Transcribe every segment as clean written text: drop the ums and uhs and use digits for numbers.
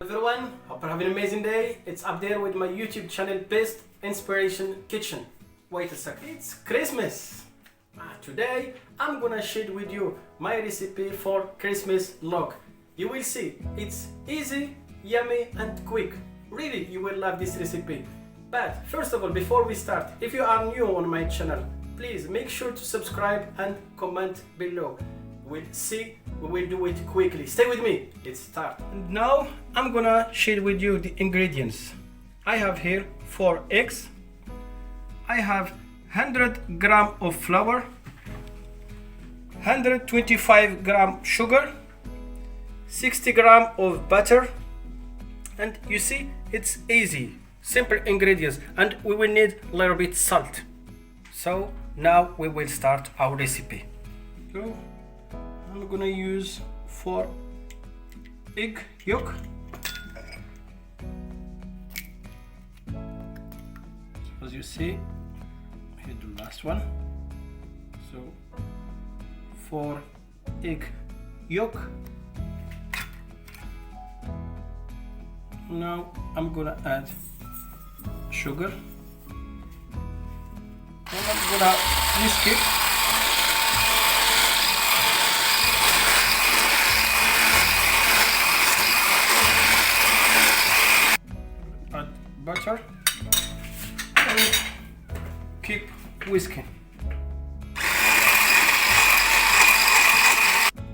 Everyone, hope you're having an amazing day. It's up there with my YouTube channel, Best Inspiration Kitchen. Wait a second, it's Christmas. Today I'm gonna share with you my recipe for Christmas log. You will see, it's easy, yummy and quick. Really, you will love this recipe. But first of all, before we start, if you are new on my channel, please make sure to subscribe and comment below. We'll see, we will do it quickly. Stay with me, let's start. And now I'm gonna share with you the ingredients. I have here 4 eggs. I have 100 gram of flour, 125 gram sugar, 60 gram of butter, and you see, it's easy, simple ingredients, and we will need a little bit salt. So now we will start our recipe. So I'm gonna use 4 egg yolk. As you see, here's the last one. So 4 egg yolk. Now I'm gonna add sugar, and I'm gonna whisk it. Add butter and keep whisking.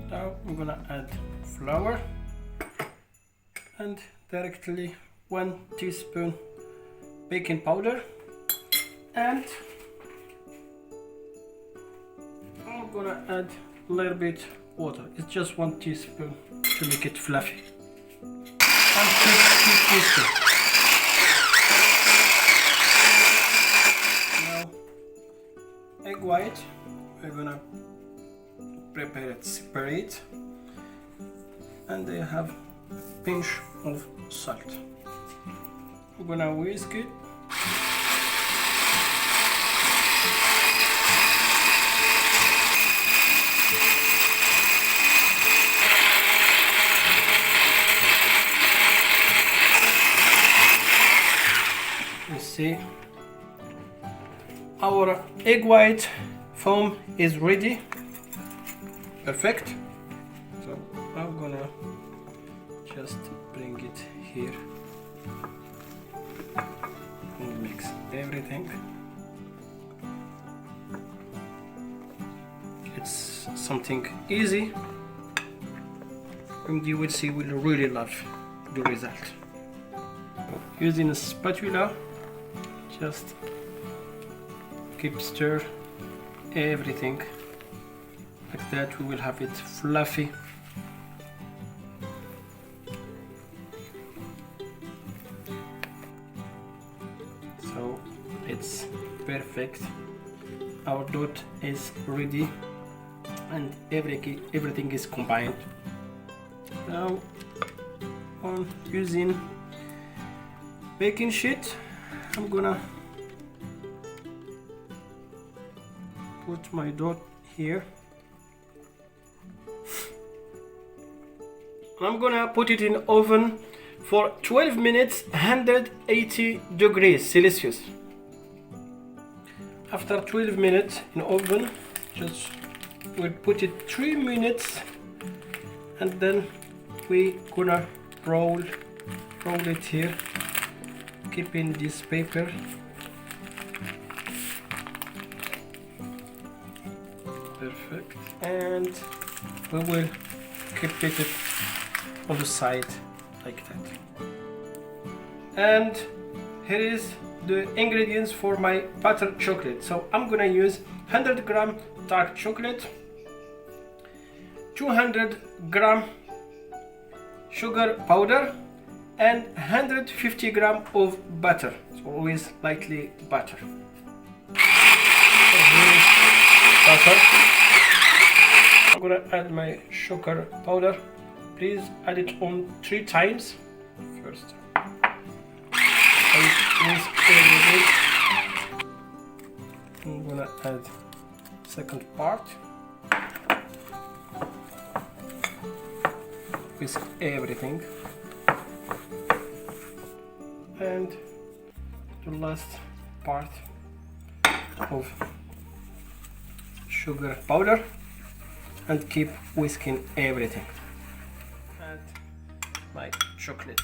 Now I'm gonna add flour and directly 1 teaspoon baking powder, and I'm gonna add a little bit water. It's just 1 teaspoon to make it fluffy. And keep whisking. Now egg white, we're gonna prepare it separate, and I have a pinch of salt. We're gonna whisk it. You see, our egg white foam is ready. Perfect. So I'm gonna just bring it here and mix everything. It's something easy, and you will see we'll really love the result. Using a spatula, just keep stir everything like that. We will have it fluffy. So it's perfect. Our dough is ready and everything is combined. Now on using baking sheet, I'm gonna put my dough here. I'm gonna put it in oven for 12 minutes, 180 degrees Celsius. After 12 minutes in oven, just we'll put it 3 minutes, and then we gonna roll it here, keeping this paper. Perfect. And we will keep it on the side like that. And here is the ingredients for my butter chocolate. So I'm gonna use 100 gram dark chocolate, 200 gram sugar powder, and 150 gram of butter. So always lightly butter. So here is butter. I'm gonna add my sugar powder. Please add it on 3 times. First, whisk everything. I'm gonna add second part. Whisk everything. and the last part of sugar powder, and keep whisking everything. Add my chocolate.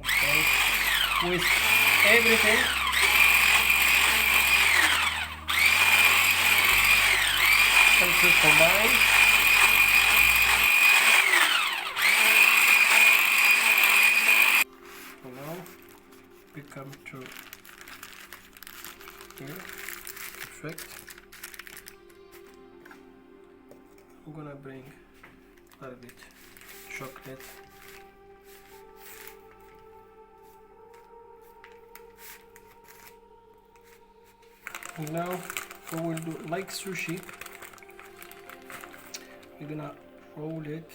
Okay, whisk everything. To combine. So now we come to here. Perfect. I'm gonna bring a little bit chocolate. And now we will do like sushi. We're gonna roll it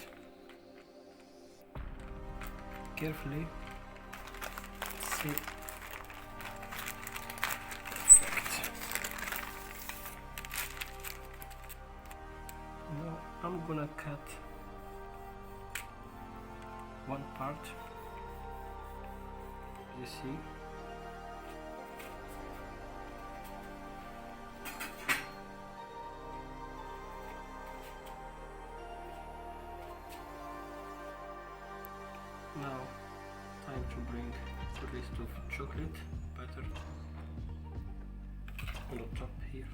carefully. See. Perfect. Now I'm gonna cut one part. You see. Now, time to bring the rest of chocolate butter on the top here.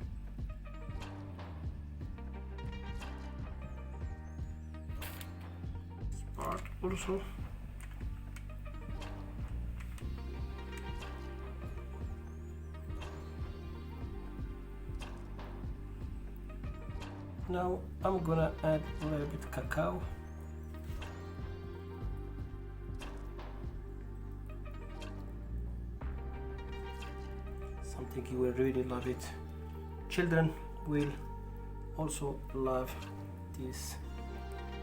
This part also. Now I'm gonna add a little bit cacao. Something you will really love it. Children will also love this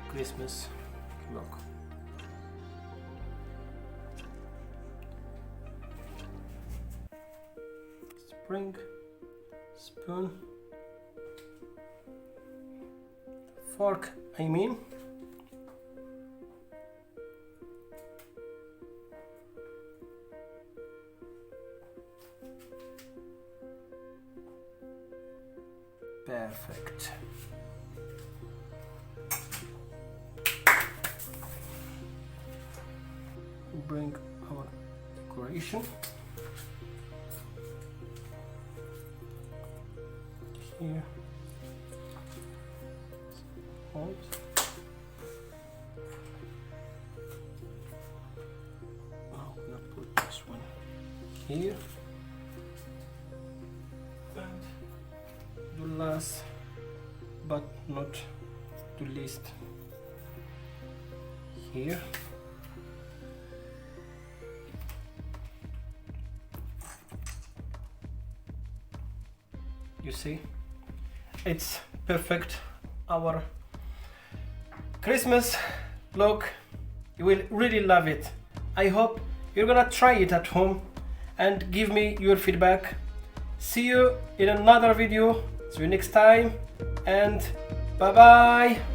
Christmas clock. Spring, spoon, fork, I mean. Perfect. Bring our decoration here. Hold. Now I'm gonna put this one here. And the last but not the least here. You see, it's perfect. Our Christmas look, you will really love it. I hope you're gonna try it at home and give me your feedback. See you in another video. See you next time, and bye bye.